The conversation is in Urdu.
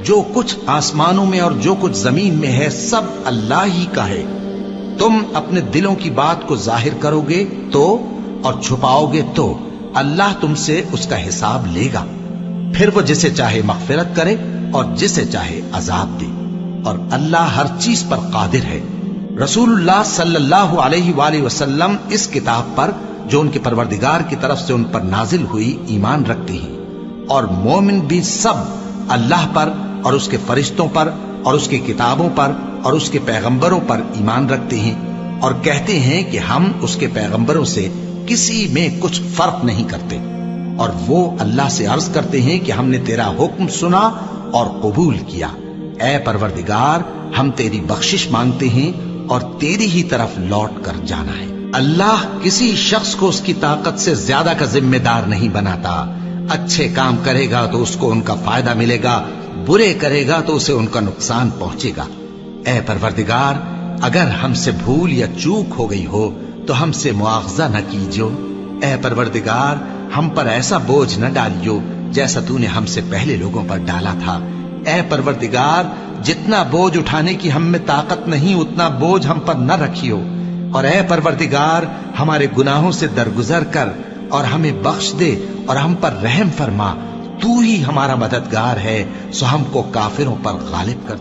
جو کچھ آسمانوں میں اور جو کچھ زمین میں ہے سب اللہ ہی کا ہے. تم اپنے دلوں کی بات کو ظاہر کرو گے تو اور چھپاؤ گے تو اللہ تم سے اس کا حساب لے گا. پھر وہ جسے چاہے مغفرت کرے اور جسے چاہے عذاب دے، اور اللہ ہر چیز پر قادر ہے. رسول اللہ صلی اللہ علیہ وآلہ وسلم اس کتاب پر جو ان کے پروردگار کی طرف سے ان پر نازل ہوئی ایمان رکھتے ہیں، اور مومن بھی سب اللہ پر اور اس کے فرشتوں پر اور اس کی کتابوں پر اور اس کے پیغمبروں پر ایمان رکھتے ہیں، اور کہتے ہیں کہ ہم اس کے پیغمبروں سے کسی میں کچھ فرق نہیں کرتے. اور وہ اللہ سے عرض کرتے ہیں کہ ہم نے تیرا حکم سنا اور قبول کیا. اے پروردگار، ہم تیری بخشش مانگتے ہیں اور تیری ہی طرف لوٹ کر جانا ہے. اللہ کسی شخص کو اس کی طاقت سے زیادہ کا ذمہ دار نہیں بناتا. اچھے کام کرے گا تو اس کو ان کا فائدہ ملے گا، برے کرے گا تو اسے ان کا نقصان پہنچے گا. اے پروردگار، اگر ہم سے بھول یا چوک ہو گئی ہو تو ہم سے مواخذہ نہ کیجو. اے پروردگار، ہم پر ایسا بوجھ نہ ڈالیو جیسا تو نے ہم سے پہلے لوگوں پر ڈالا تھا. اے پروردگار، جتنا بوجھ اٹھانے کی ہم میں طاقت نہیں اتنا بوجھ ہم پر نہ رکھیو. اور اے پروردگار، ہمارے گناہوں سے درگزر کر اور ہمیں بخش دے اور ہم پر رحم فرما. تو ہی ہمارا مددگار ہے، سو ہم کو کافروں پر غالب کر.